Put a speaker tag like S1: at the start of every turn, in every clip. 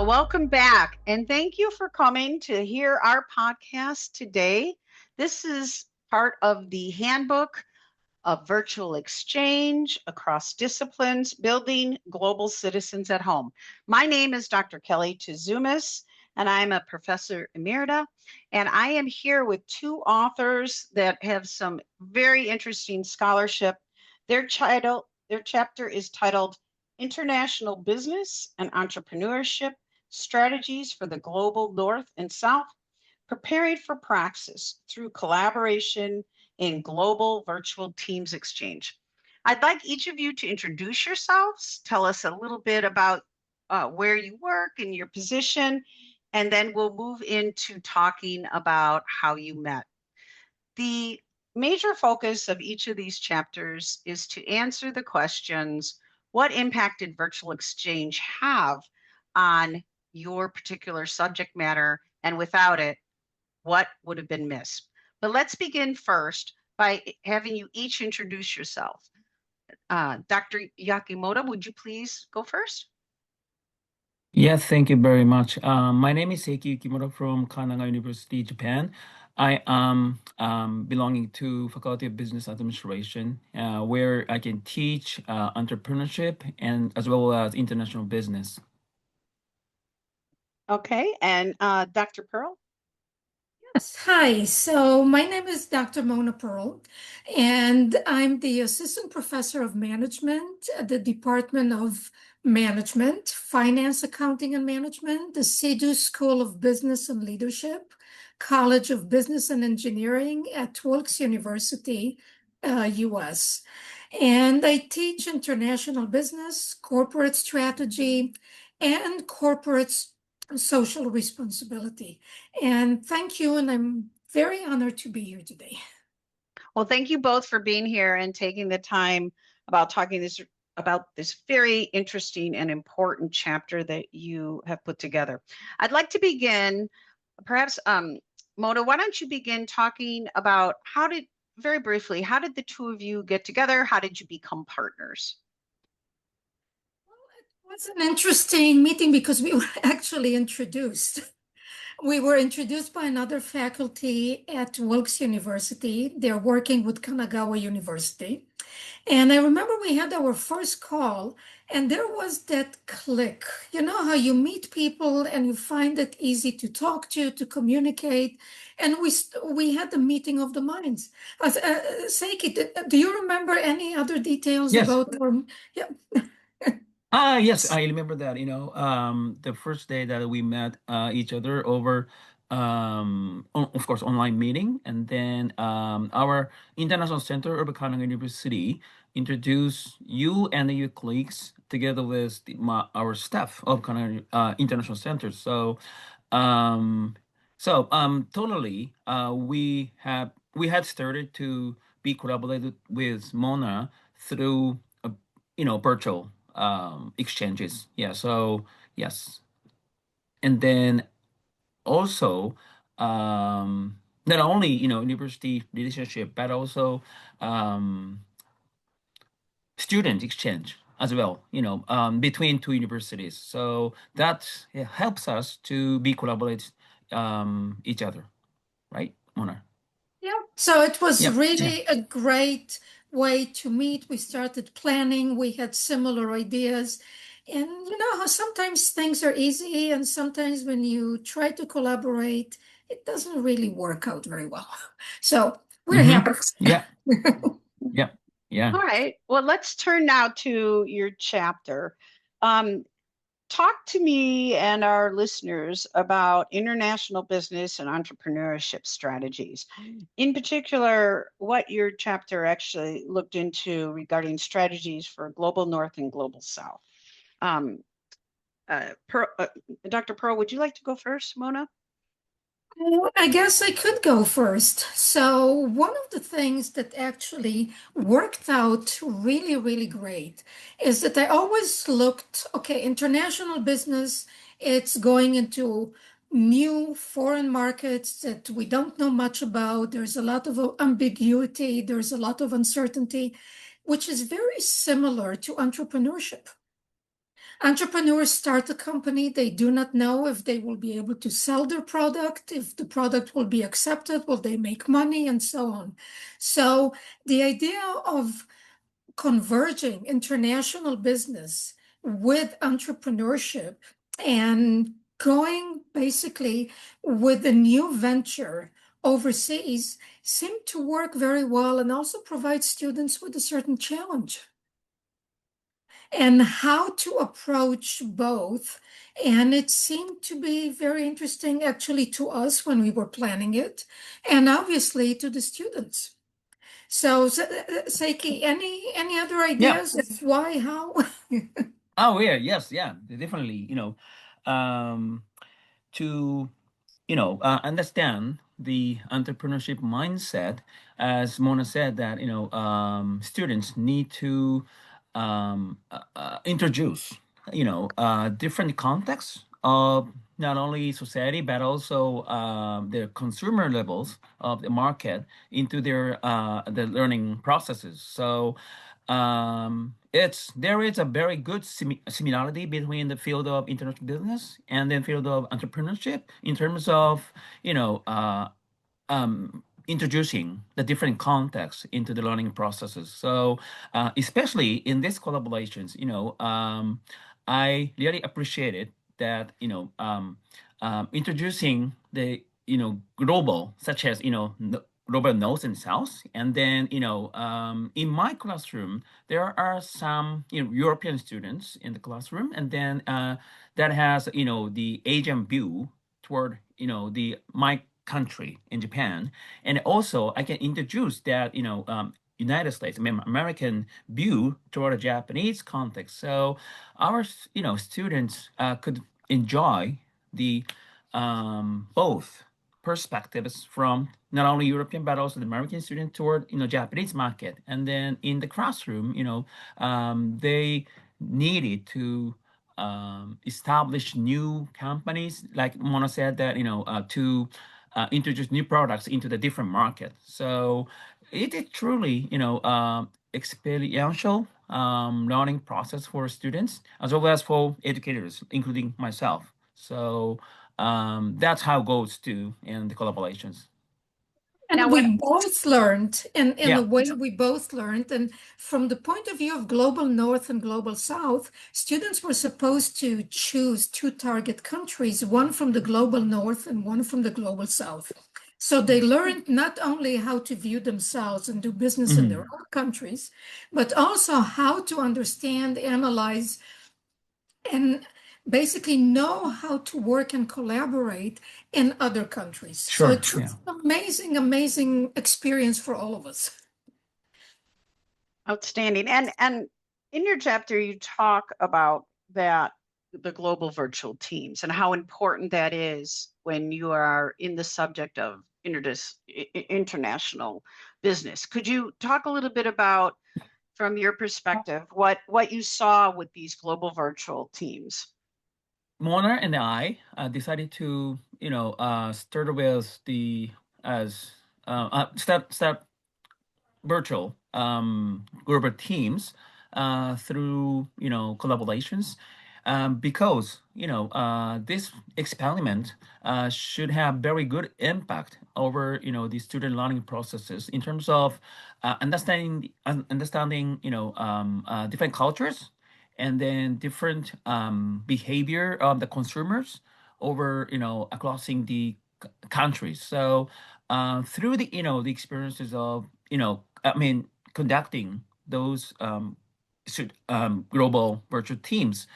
S1: Well, welcome back. And thank you for coming to hear our podcast today. This is part of the Handbook of Virtual Exchange across disciplines, building global citizens at home. My name is Dr. Kelly Tzoumis, and I'm a professor emerita. And I am here with two authors that have some very interesting scholarship. Their chapter is titled International Business and Entrepreneurship Strategies for the Global North and South, Preparing for Praxis Through Collaboration in Global Virtual Teams Exchange. I'd like each of you to introduce yourselves, tell us a little bit about where you work and your position, and then we'll move into talking about how you met. The major focus of each of these chapters is to answer the questions, what impact did virtual exchange have on your particular subject matter? And without it, what would have been missed? But let's begin first by having you each introduce yourself. Dr. Yakimoto, would you please go first?
S2: Yes, thank you very much. My name is Seiki Yukimura from Kanagawa University, Japan. I am belonging to Faculty of Business Administration, where I can teach entrepreneurship and as well as international business.
S1: Okay, and Dr. Pearl?
S3: Yes, hi. So my name is Dr. Mona Pearl, and I'm the Assistant Professor of Management at the Department of Management, Finance, Accounting, and Management, the Sedu School of Business and Leadership, College of Business and Engineering at Wilkes University, US. And I teach international business, corporate strategy, and corporate social responsibility. And thank you, and I'm very honored to be here today.
S1: Well, thank you both for being here and taking the time about talking about this very interesting and important chapter that you have put together. I'd like to begin, perhaps, Mona, why don't you begin talking about very briefly, how did the two of you get together? How did you become partners?
S3: Well, it was an interesting meeting because we were actually introduced. We were introduced by another faculty at Wilkes University. They're working with Kanagawa University. And I remember we had our first call, and there was that click. You know how you meet people and you find it easy to talk to communicate. And we had the meeting of the minds. Seiki, do you remember any other details
S2: Yes.
S3: about yeah.
S2: Yes, I remember that, the first day that we met each other over, of course, online meeting, and then our International Center of Kanagawa University introduced you and your colleagues together with our staff of Kanagawa International Center. Totally, we had started to be collaborated with Mona through virtual exchanges. Yeah, so yes. And then also not only university relationship but also student exchange as well, between two universities. So that helps us to be collaborate each other, right, Mona?
S3: Yeah, so it was
S2: Yep.
S3: really a great way to meet. We started planning, we had similar ideas. And you know how sometimes things are easy, and sometimes when you try to collaborate, it doesn't really work out very well. So we're happy.
S2: Yeah. Yeah. Yeah.
S1: All right. Well, let's turn now to your chapter. Talk to me and our listeners about international business and entrepreneurship strategies. In particular, what your chapter actually looked into regarding strategies for global North and global South. Dr. Pearl, would you like to go first, Mona?
S3: Well, I guess I could go first. So, one of the things that actually worked out really, really great is that I always looked, okay, international business, it's going into new foreign markets that we don't know much about. There's a lot of ambiguity, there's a lot of uncertainty, which is very similar to entrepreneurship. Entrepreneurs start a company, they do not know if they will be able to sell their product, if the product will be accepted, will they make money, and so on. So the idea of converging international business with entrepreneurship and going basically with a new venture overseas seemed to work very well and also provide students with a certain challenge and how to approach both. And it seemed to be very interesting actually to us when we were planning it, and obviously to the students. So, Seiki, any other
S2: Yeah.
S3: ideas of why, how?
S2: Oh yeah, yes, yeah, definitely. To understand the entrepreneurship mindset, as Mona said, that students need to introduce different contexts of not only society but also the consumer levels of the market into the learning processes. So it's there is a very good similarity between the field of international business and the field of entrepreneurship in terms of you know uh, introducing the different contexts into the learning processes. So, especially in these collaborations, I really appreciated that, introducing the, global, such as, global north and south. And then, in my classroom, there are some, European students in the classroom. And then that has, the Asian view toward, my country in Japan, and also I can introduce that United States, I mean American view toward a Japanese context. So our students could enjoy the both perspectives from not only European but also the American student toward Japanese market, and then in the classroom, they needed to establish new companies, like Mona said, that to introduce new products into the different market. So it is truly, experiential learning process for students as well as for educators, including myself. So that's how it goes to in the collaborations.
S1: Now,
S3: And
S1: what?
S3: we both learned, in a
S2: Yeah.
S3: way, we both learned. And from the point of view of global north and global south, students were supposed to choose two target countries, one from the global north and one from the global south. So they learned not only how to view themselves and do business in their
S2: Mhm.
S3: own countries, but also how to understand, analyze, and basically know how to work and collaborate in other countries. So
S2: Sure.
S3: it
S2: Yeah.
S3: was an amazing, amazing experience for all of us.
S1: Outstanding. And in your chapter, you talk about that the global virtual teams and how important that is when you are in the subject of international business. Could you talk a little bit about, from your perspective, what you saw with these global virtual teams?
S2: Mona and I decided to, start with the as start virtual global teams through collaborations, because this experiment should have very good impact over the student learning processes in terms of understanding different cultures, and then different behavior of the consumers over across the countries. So through the experiences of I mean conducting those global virtual teams,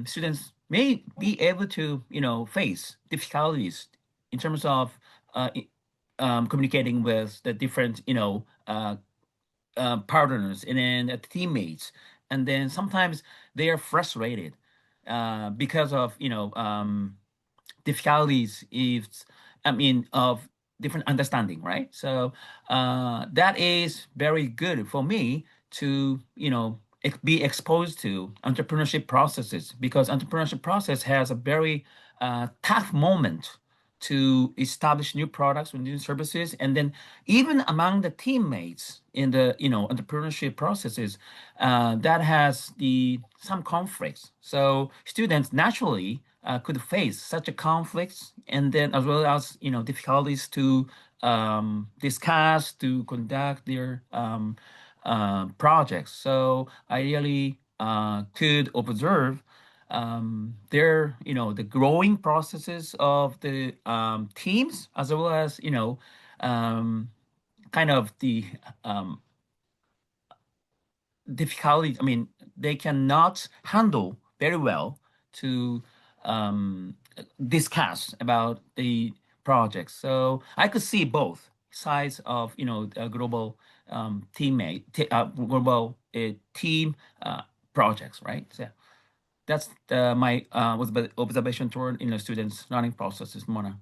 S2: students may be able to face difficulties in terms of communicating with the different partners and then teammates, and then sometimes they are frustrated because of difficulties if of different understanding, right? So that is very good for me to be exposed to entrepreneurship processes, because entrepreneurship process has a very tough moment to establish new products or new services, and then even among the teammates in the entrepreneurship processes, that has the some conflicts. So students naturally could face such a conflicts, and then as well as difficulties to discuss, to conduct their projects. So I really could observe their the growing processes of the teams, as well as um, kind of the um, difficulty. I mean, they cannot handle very well to discuss about the projects. So I could see both sides of a global global team projects, right? So that's my observation toward students learning processes, Mona.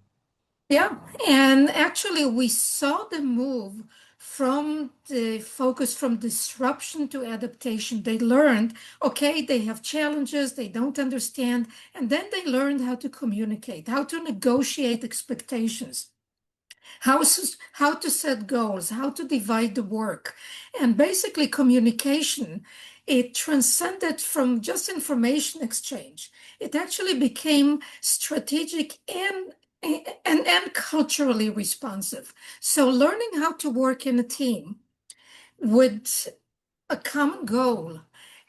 S3: Yeah, and actually, we saw the move from the focus from disruption to adaptation. They learned, okay, they have challenges, they don't understand, and then they learned how to communicate, how to negotiate expectations, how to set goals, how to divide the work. And basically, communication, it transcended from just information exchange. It actually became strategic and culturally responsive. So learning how to work in a team with a common goal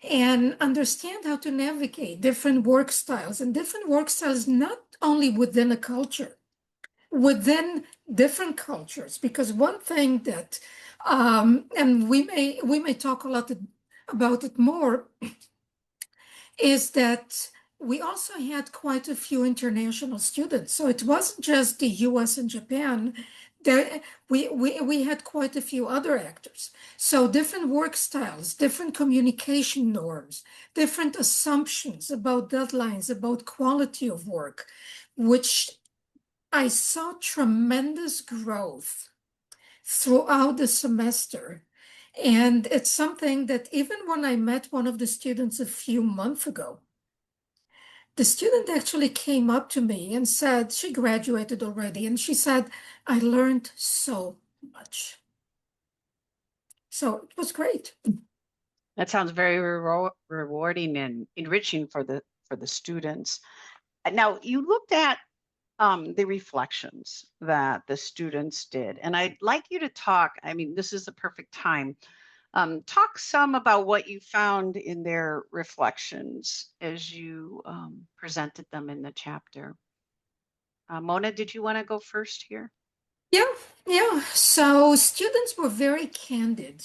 S3: and understand how to navigate different work styles, and different work styles not only within a culture, within different cultures. Because one thing that and we may talk a lot about it more, is that we also had quite a few international students. So it wasn't just the US and Japan. There, we had quite a few other actors. So different work styles, different communication norms, different assumptions about deadlines, about quality of work, which I saw tremendous growth throughout the semester. And it's something that even when I met one of the students a few months ago, the student actually came up to me and said, she graduated already, and she said, I learned so much. So it was great.
S1: That sounds very rewarding and enriching for the students. Now, you looked at the reflections that the students did, and I'd like you to talk. I mean, this is the perfect time. Talk some about what you found in their reflections as you presented them in the chapter. Mona, did you want to go first here?
S3: Yeah, yeah. So students were very candid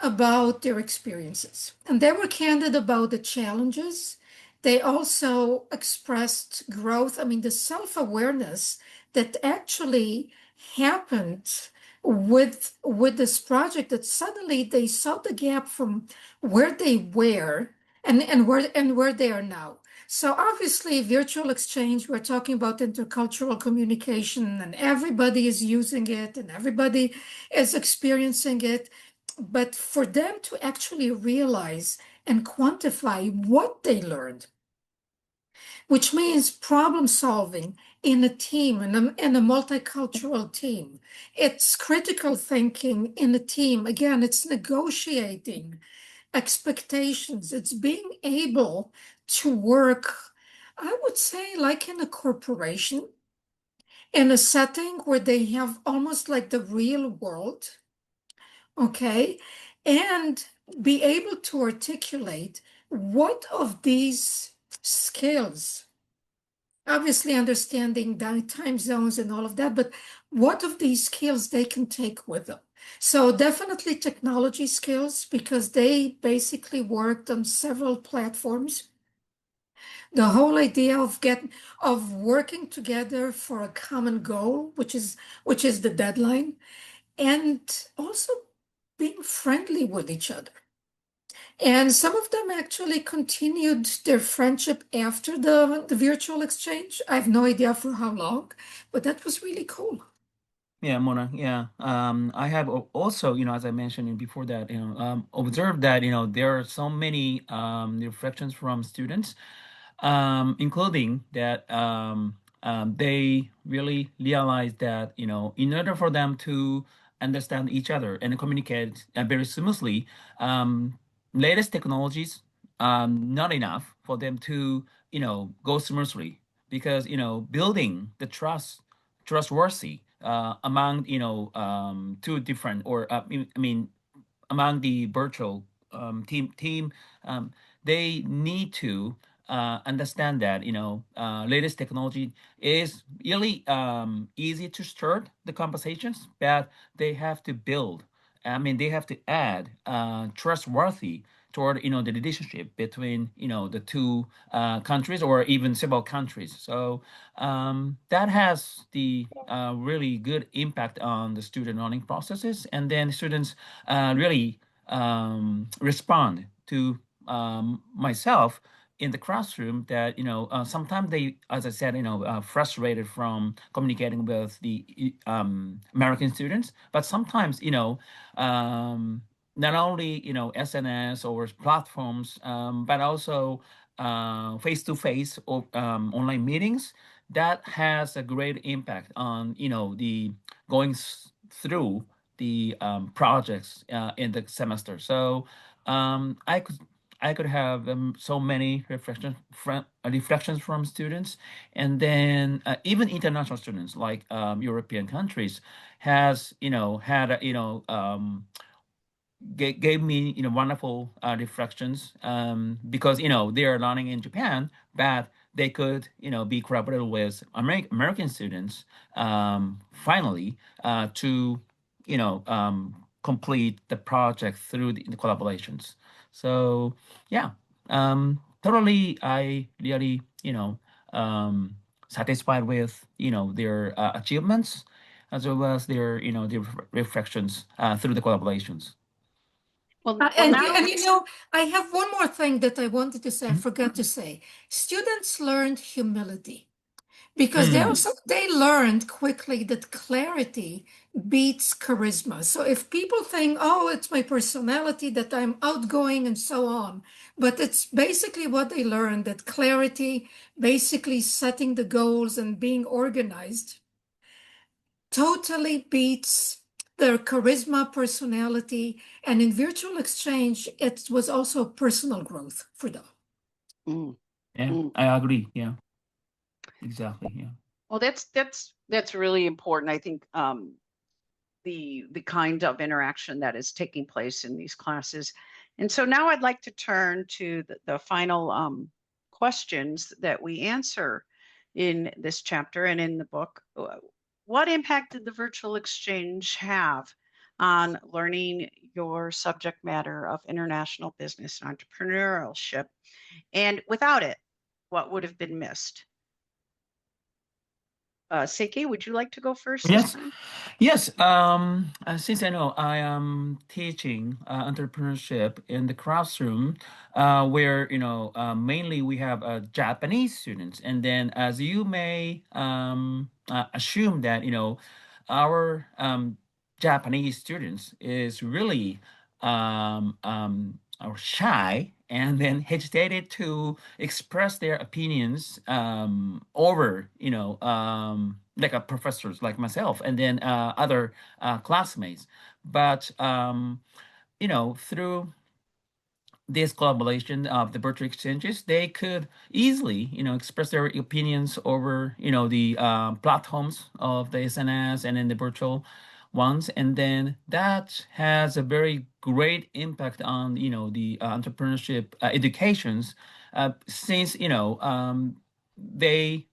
S3: about their experiences, and they were candid about the challenges. They also expressed growth. I mean, the self-awareness that actually happened with this project, that suddenly they saw the gap from where they were and where they are now. So obviously, virtual exchange, we're talking about intercultural communication, and everybody is using it and everybody is experiencing it. But for them to actually realize and quantify what they learned, which means problem solving in a team, in a multicultural team. It's critical thinking in a team. Again, it's negotiating expectations. It's being able to work, I would say, like in a corporation, in a setting where they have almost like the real world, okay, and be able to articulate what of these skills, obviously understanding the time zones and all of that, but what of these skills they can take with them. So definitely technology skills, because they basically worked on several platforms. The whole idea of working together for a common goal, which is the deadline, and also being friendly with each other. And some of them actually continued their friendship after the virtual exchange. I have no idea for how long, but that was really cool.
S2: Yeah, Mona. Yeah, I have also, as I mentioned before that, observed that there are so many reflections from students, including that they really realized that in order for them to understand each other and communicate very smoothly, um, latest technologies not enough for them to go smoothly, because building the trustworthy among two different, or I mean among the virtual team, um, they need to understand that latest technology is really easy to start the conversations, but they have to build. I mean, they have to add trustworthy toward the relationship between the two countries, or even several countries. So that has the really good impact on the student learning processes, and then students really respond to myself in the classroom, that sometimes they, as I said, frustrated from communicating with the American students, but sometimes not only SNS or platforms, but also face-to-face or online meetings, that has a great impact on the going through the projects in the semester. So I could have so many reflections from students, and then even international students, like European countries, has had gave me wonderful reflections, because they are learning in Japan, but they could be collaborative with American students, finally, to complete the project through the collaborations. So yeah, totally, I really satisfied with their achievements, as well as their reflections through the collaborations.
S1: Well,
S3: And
S1: now,
S3: I have one more thing that I wanted to say. I
S2: Mhm.
S3: forgot to say. Students learned humility because they
S2: Mm.
S3: also they learned quickly that clarity beats charisma. So if people think, "Oh, it's my personality that I'm outgoing and so on," but it's basically what they learned, that clarity, basically setting the goals and being organized, totally beats their charisma, personality, and in virtual exchange, it was also personal growth for them.
S1: mm,
S2: Yeah,
S1: mm.
S2: I agree. Yeah, exactly. Yeah.
S1: Well, that's really important. I think the kind of interaction that is taking place in these classes. And so now I'd like to turn to the final questions that we answer in this chapter and in the book. What impact did the virtual exchange have on learning your subject matter of international business and entrepreneurship? And without it, what would have been missed? Seiki, would you like to go first this
S2: Yes,
S1: time?
S2: yes. Since I know I am teaching entrepreneurship in the classroom, where mainly we have Japanese students, and then, as you may assume, that our Japanese students is really are shy, and then hesitated to express their opinions over like professors like myself, and then other classmates. But through this collaboration of the virtual exchanges, they could easily, express their opinions over, the platforms of the SNS and in the virtual ones, and then that has a very great impact on, the entrepreneurship educations, since they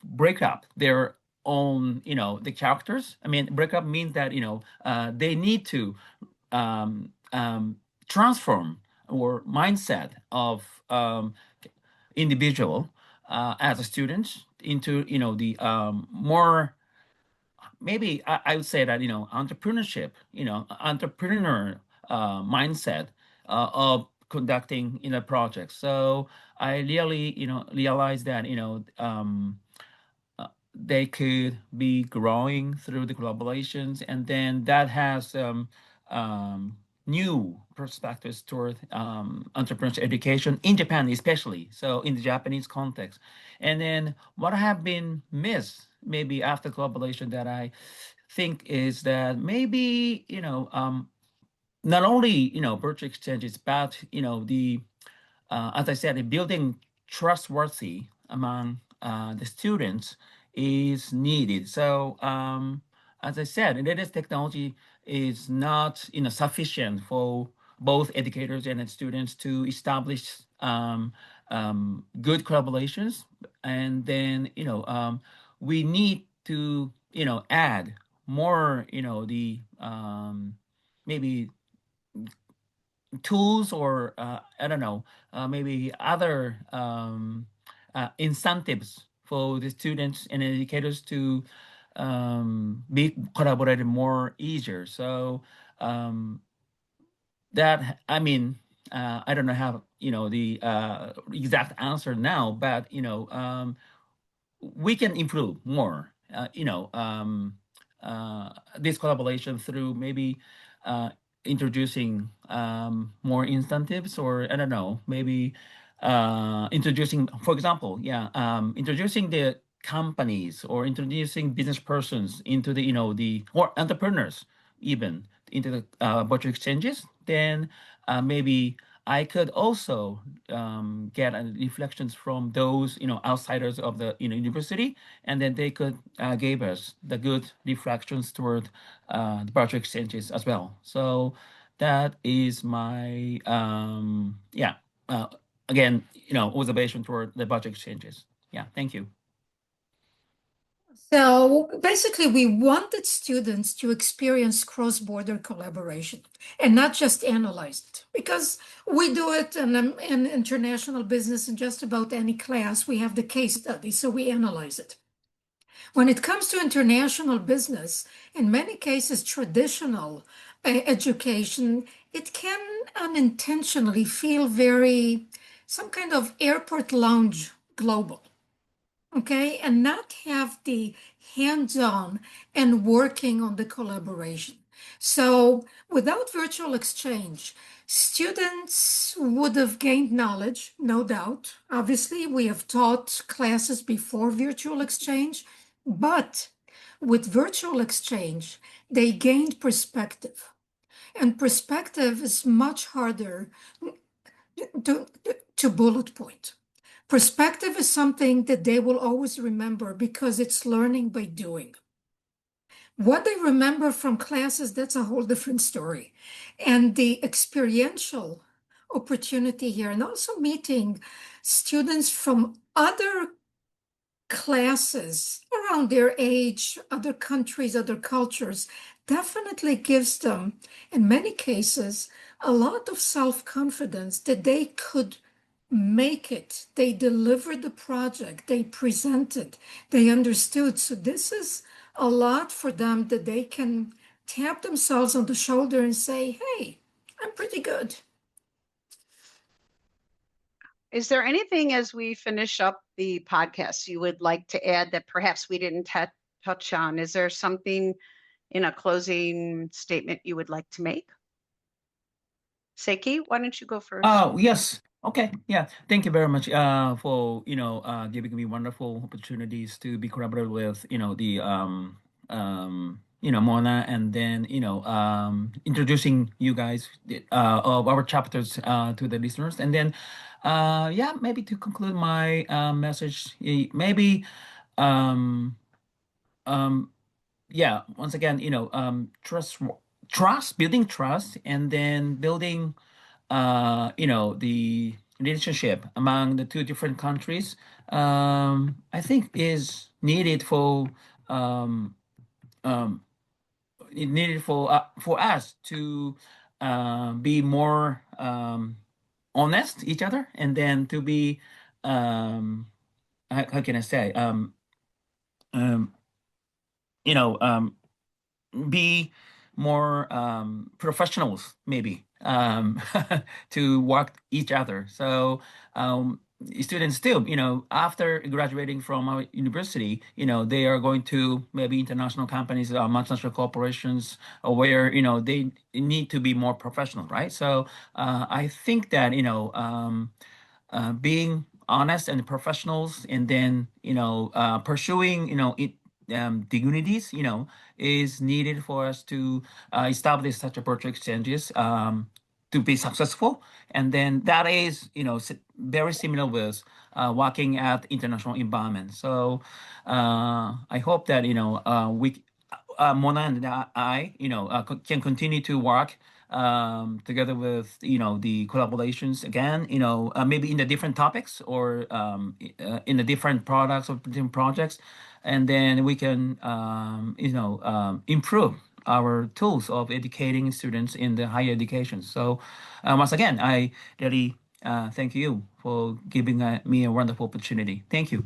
S2: break up their own, the characters. I mean, break up means that they need to um, um, transform or mindset of individual as a student into the more, maybe I would say that entrepreneurship, entrepreneur mindset of conducting projects. So I really realized that they could be growing through the collaborations, and then that has new perspectives toward entrepreneurship education in Japan, especially. So in the Japanese context, and then what I have been missed maybe after collaboration that I think is that maybe not only virtual exchanges, but the as I said, building trustworthy among the students is needed. So, as I said, this technology is not sufficient for both educators and students to establish good collaborations, and then we need to add more the maybe tools or I don't know, maybe other incentives for the students and educators to be collaborated more easier. So um, that I mean, I don't know how the exact answer now, but we can improve more. This collaboration through maybe uh, introducing more incentives, or I don't know, maybe introducing, for example, yeah, introducing the companies or introducing business persons into the or entrepreneurs even into the virtual exchanges. Then maybe I could also get reflections from those outsiders of the university, and then they could give us the good reflections toward the virtual exchanges as well. So that is my yeah uh, again observation toward the virtual exchanges. Yeah, thank you.
S3: So basically, we wanted students to experience cross-border collaboration and not just analyze it, because we do it in international business in just about any class. We have the case study, so we analyze it. When it comes to international business, in many cases, traditional education, it can unintentionally feel very some kind of airport lounge global. Okay, and not have the hands-on and working on the collaboration. So without virtual exchange, students would have gained knowledge, no doubt. Obviously, we have taught classes before virtual exchange, but with virtual exchange, they gained perspective. And perspective is much harder to, to bullet point. Perspective is something that they will always remember because it's learning by doing. What they remember from classes, that's a whole different story. And the experiential opportunity here, and also meeting students from other classes around their age, other countries, other cultures, definitely gives them, in many cases, a lot of self-confidence that they could make it. They delivered the project, they presented, they understood. So this is a lot for them that they can tap themselves on the shoulder and say, hey, I'm pretty good.
S1: Is there anything as we finish up the podcast you would like to add that perhaps we didn't touch on? Is there something in a closing statement you would like to make? Seiki, why don't you go first?
S2: Oh, yes. Okay. Yeah. Thank you very much for giving me wonderful opportunities to be collaborative with the Mona, and then introducing you guys of our chapters to the listeners, and then yeah, maybe to conclude my message, maybe um um yeah, once again, trust, building trust, and then building the relationship among the two different countries, I think is needed um, um, for us to be more honest each other, and then to be how can I say um, you know um, be more professionals maybe to work each other. So students still, after graduating from our university, they are going to maybe international companies, multinational corporations, where, they need to be more professional, right? So I think that, being honest and professionals, and then pursuing dignities is needed for us to establish such a virtual exchanges to be successful. And then that is very similar with working at international environment. So I hope that we Mona and I, can continue to work together with the collaborations again, maybe in the different topics, or in the different products or different projects, and then we can improve our tools of educating students in the higher education. So once again, I really thank you for giving me a wonderful opportunity. Thank you.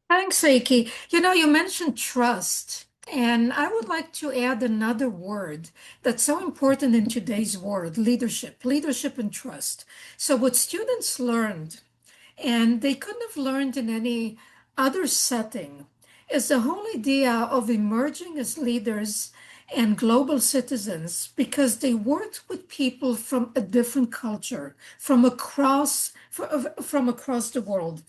S3: Thanks, Eiki. You mentioned trust, and I would like to add another word that's so important in today's world, leadership and trust. So what students learned, and they couldn't have learned in any other setting, is the whole idea of emerging as leaders and global citizens because they worked with people from a different culture, from across the world,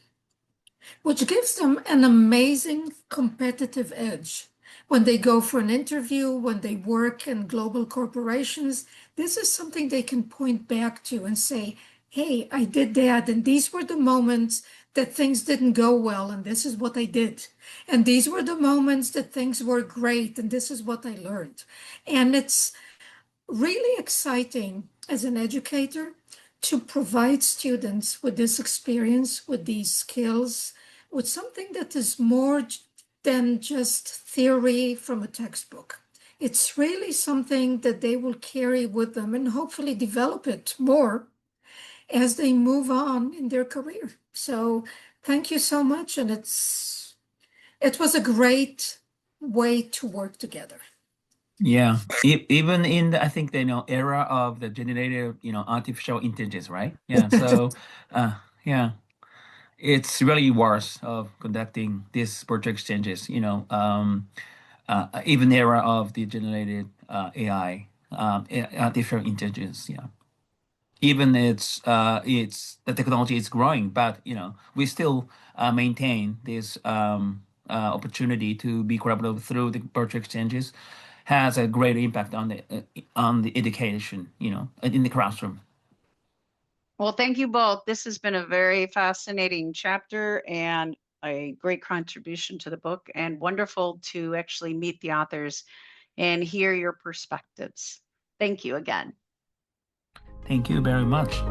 S3: which gives them an amazing competitive edge. When they go for an interview, when they work in global corporations, this is something they can point back to and say, hey, I did that. And these were the moments that things didn't go well. And this is what I did. And these were the moments that things were great. And this is what I learned. And it's really exciting as an educator to provide students with this experience, with these skills, with something that is more than just theory from a textbook. It's really something that they will carry with them and hopefully develop it more as they move on in their career. So thank you so much. And it was a great way to work together.
S2: Yeah, even in I think the era of the generative artificial intelligence, right? Yeah, so yeah, it's really worse of conducting these virtual exchanges. Even the era of the generated AI, artificial intelligence. Yeah, even it's the technology is growing, but we still maintain this opportunity to be collaborative through the virtual exchanges has a great impact on the education, in the classroom.
S1: Well, thank you both. This has been a very fascinating chapter and a great contribution to the book, and wonderful to actually meet the authors and hear your perspectives. Thank you again.
S2: Thank you very much.